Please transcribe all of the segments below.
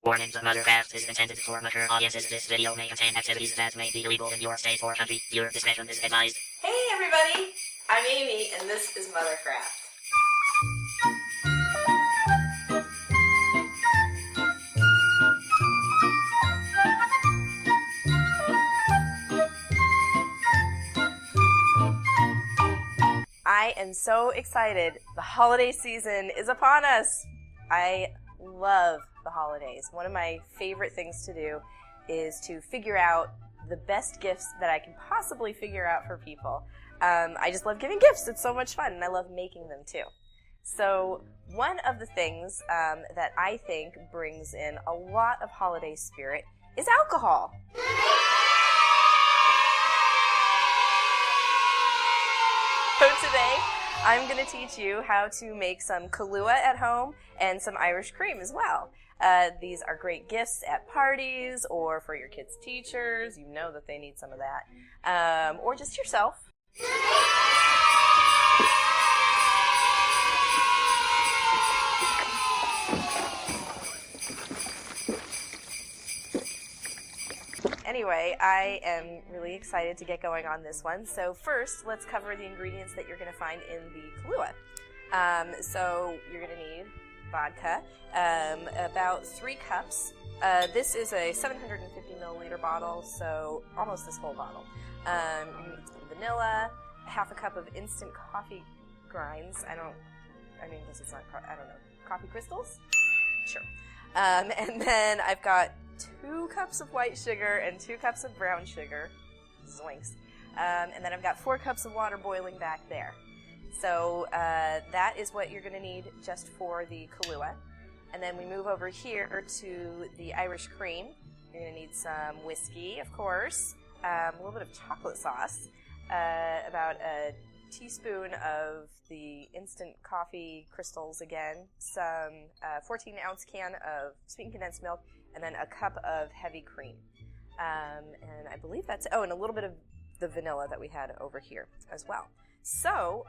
Warning, the Mothercraft is intended for mature audiences. This video may contain activities that may be illegal in your state or country. Your discretion is advised. Hey everybody, I'm Amy and this is Mothercraft. I am so excited. The holiday season is upon us. I love the holidays. One of my favorite things to do is to figure out the best gifts that I can possibly figure out for people. I just love giving gifts. It's so much fun, and I love making them too. So one of the things that I think brings in a lot of holiday spirit is alcohol. So today, I'm going to teach you how to make some Kahlua at home and some Irish cream as well. These are great gifts at parties or for your kids' teachers. You know that they need some of that. Or just yourself. Anyway, I am really excited to get going on this one. So first, let's cover the ingredients that you're going to find in the Kahlua. So you're going to need vodka, about 3 cups. This is a 750 milliliter bottle, so almost this whole bottle. You need some vanilla, half a cup of instant coffee grinds. I don't know, coffee crystals? Sure. And then I've got 2 cups of white sugar and 2 cups of brown sugar. Zoinks. And then I've got 4 cups of water boiling back there. So that is what you're going to need just for the Kahlua. And then we move over here to the Irish cream. You're going to need some whiskey, of course, a little bit of chocolate sauce, about a teaspoon of the instant coffee crystals again, some 14-ounce can of sweetened condensed milk, and then a cup of heavy cream. And I believe that's, and a little bit of the vanilla that we had over here as well. So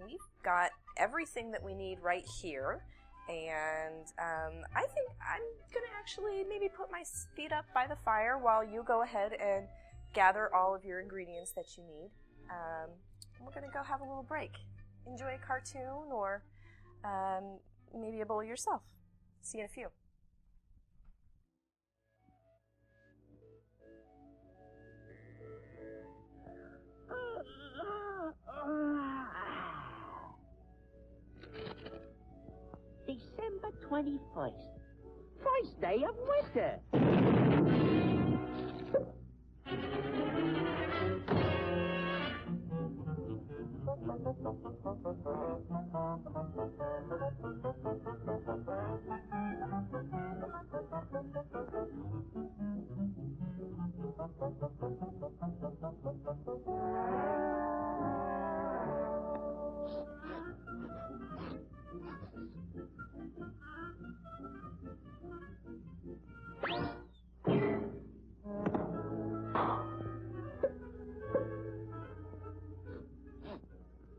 we've got everything that we need right here, and I think I'm going to actually maybe put my feet up by the fire while you go ahead and gather all of your ingredients that you need. We're going to go have a little break. Enjoy a cartoon or maybe a bowl yourself. See you in a few. December 21st, first day of winter.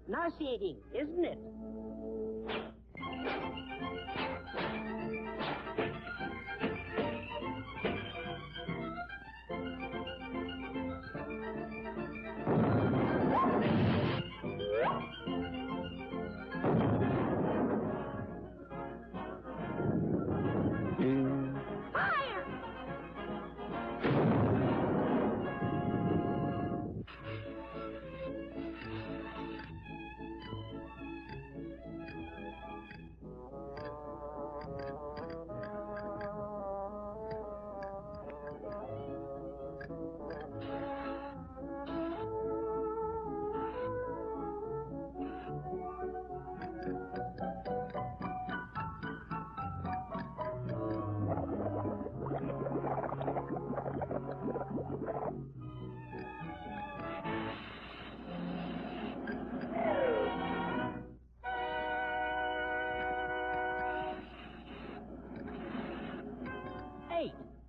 Nauseating, isn't it?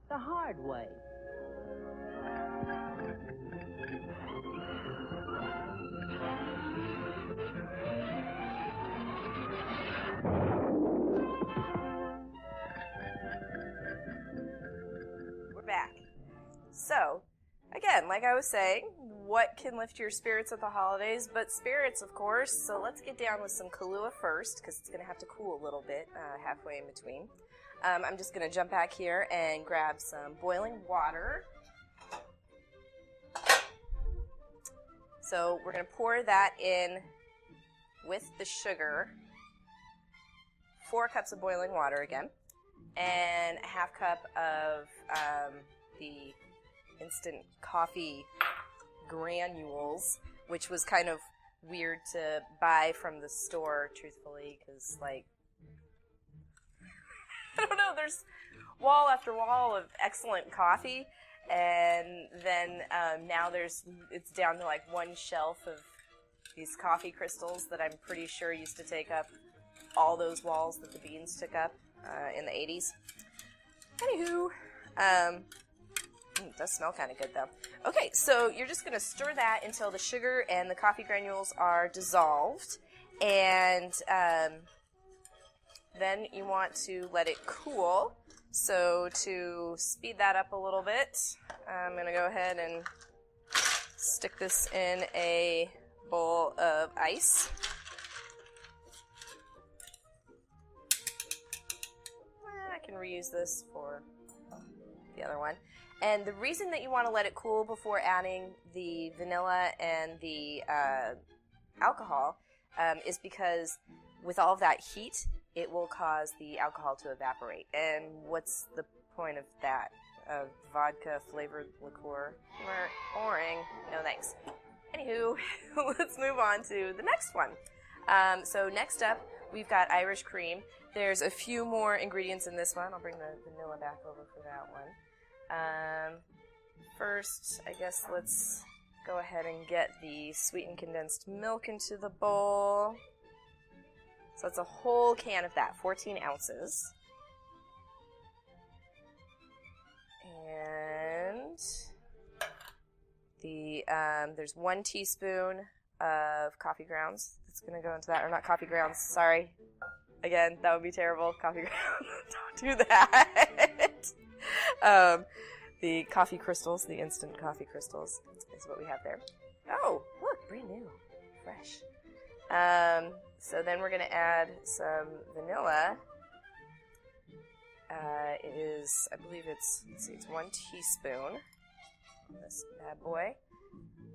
The hard way. back. So, again, like I was saying, what can lift your spirits at the holidays? But spirits, of course. So let's get down with some Kahlua first, because it's going to have to cool a little bit halfway in between. I'm just going to jump back here and grab some boiling water. So we're going to pour that in with the sugar. 4 cups of boiling water again. And a half cup of the instant coffee granules, which was kind of weird to buy from the store, truthfully, because, like, I don't know, there's wall after wall of excellent coffee, and then now it's down to, like, one shelf of these coffee crystals that I'm pretty sure used to take up all those walls that the beans took up in the 80s. Anywho, it does smell kind of good, though. Okay, so you're just going to stir that until the sugar and the coffee granules are dissolved. And then you want to let it cool. So to speed that up a little bit, I'm going to go ahead and stick this in a bowl of ice. I can reuse this for the other one. And the reason that you want to let it cool before adding the vanilla and the alcohol is because with all of that heat, it will cause the alcohol to evaporate. And what's the point of that? Vodka-flavored liqueur? Boring. No thanks. Anywho, let's move on to the next one. So next up, we've got Irish cream. There's a few more ingredients in this one. I'll bring the vanilla back over for that one. First, I guess let's go ahead and get the sweetened condensed milk into the bowl. So that's a whole can of that, 14 ounces. And there's 1 teaspoon of coffee grounds that's going to go into that. Or not coffee grounds, sorry. Again, that would be terrible. Coffee grounds, don't do that. The coffee crystals, the instant coffee crystals, is what we have there. Oh, look, brand new, fresh. So then we're going to add some vanilla. I believe it's 1 teaspoon. This bad boy.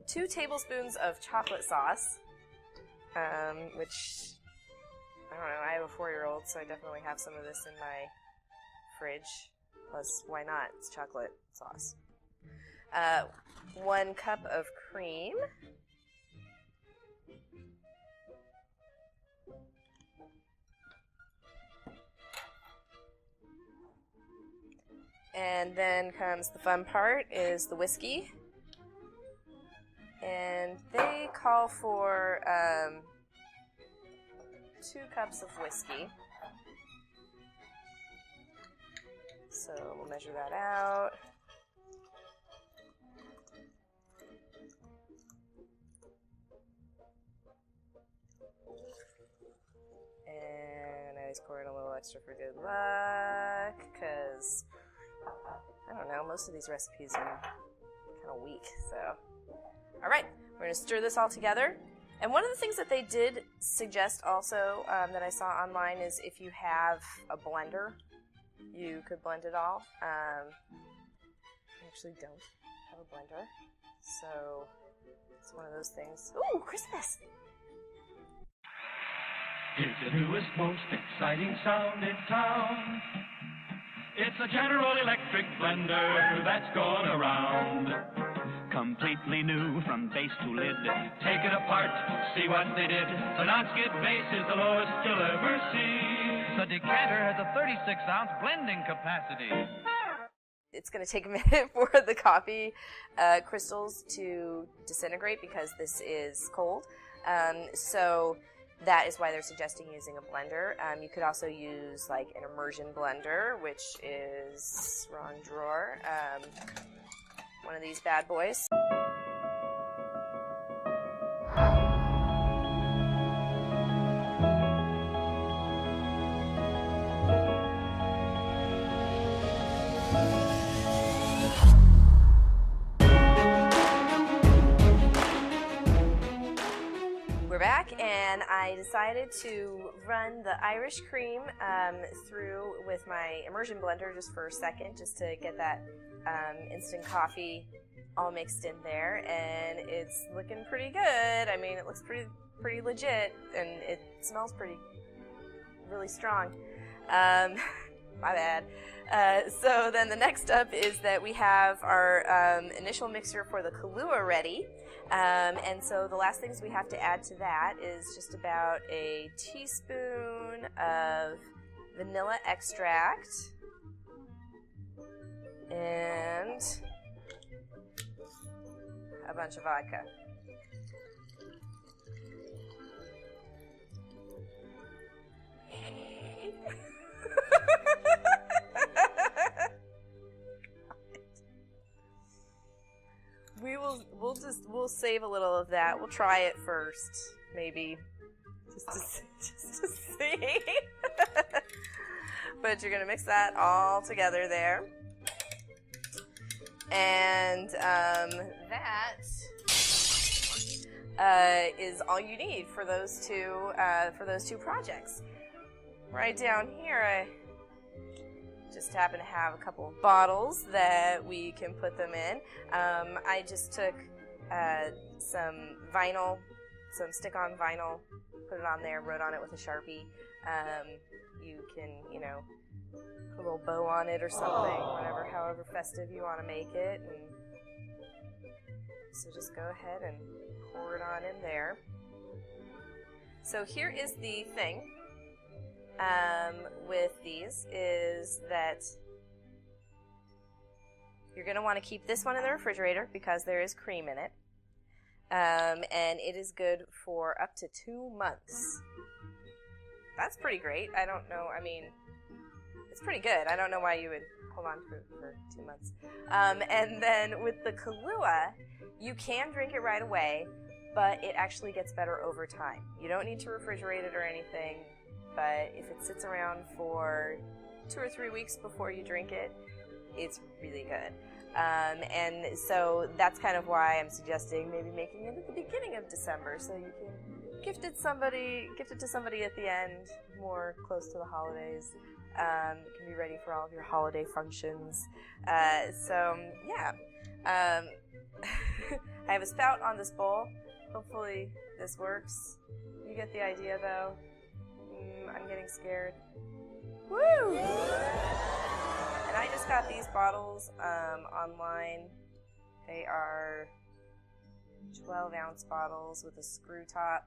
2 tablespoons of chocolate sauce, which, I don't know, I have a 4-year-old, so I definitely have some of this in my fridge. Plus, why not? It's chocolate sauce. 1 cup of cream. And then comes the fun part, is the whiskey. And they call for 2 cups of whiskey. So we'll measure that out. And I always pour in a little extra for good luck, because, I don't know, most of these recipes are kind of weak, so. Alright, we're going to stir this all together. And one of the things that they did suggest also that I saw online is if you have a blender, you could blend it all. I actually don't have a blender, so it's one of those things. Ooh, Christmas! It's the newest, most exciting sound in town. It's a General Electric blender that's going around. Completely new from base to lid. Take it apart, see what they did. The non-skid base is the lowest you'll ever see. The decanter has a 36-ounce blending capacity. It's going to take a minute for the coffee crystals to disintegrate because this is cold. So that is why they're suggesting using a blender. You could also use like an immersion blender, which is wrong drawer. One of these bad boys. I decided to run the Irish cream through with my immersion blender just for a second, just to get that instant coffee all mixed in there, and it's looking pretty good. I mean, it looks pretty legit, and it smells really strong. My bad. So then the next up is that we have our initial mixture for the Kahlua ready. And so the last things we have to add to that is just about a teaspoon of vanilla extract and a bunch of vodka. We'll save a little of that. We'll try it first, maybe, just to see. But you're gonna mix that all together there, and that is all you need for those two projects. Right down here, I just happen to have a couple of bottles that we can put them in. I just took some vinyl, some stick-on vinyl, put it on there, wrote on it with a Sharpie. You can, put a little bow on it or something, however festive you want to make it. And so just go ahead and pour it on in there. So here is the thing. With these is that you're going to want to keep this one in the refrigerator because there is cream in it. And it is good for up to 2 months. That's pretty great. I don't know. I mean, it's pretty good. I don't know why you would hold on to it for 2 months. And then with the Kahlua, you can drink it right away, but it actually gets better over time. You don't need to refrigerate it or anything. But if it sits around for 2 or 3 weeks before you drink it, it's really good. And so that's kind of why I'm suggesting maybe making it at the beginning of December, so you can gift it to somebody at the end, more close to the holidays. It can be ready for all of your holiday functions. Yeah. I have a spout on this bowl. Hopefully this works. You get the idea, though. I'm getting scared. Woo! And I just got these bottles online. They are 12-ounce bottles with a screw top.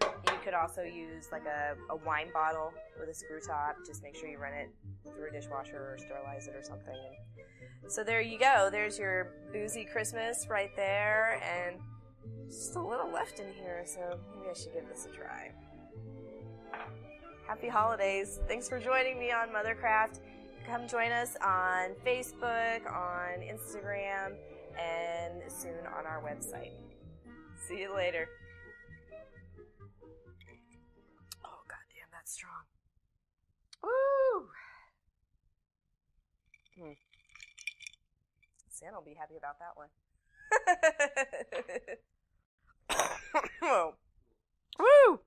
You could also use like a wine bottle with a screw top. Just make sure you run it through a dishwasher or sterilize it or something. So there you go. There's your boozy Christmas right there, and just a little left in here, so maybe I should give this a try. Happy holidays. Thanks for joining me on Mothercraft. Come join us on Facebook, on Instagram, and soon on our website. See you later. Oh, goddamn, that's strong. Woo! Santa will be happy about that one. Whoa. Woo!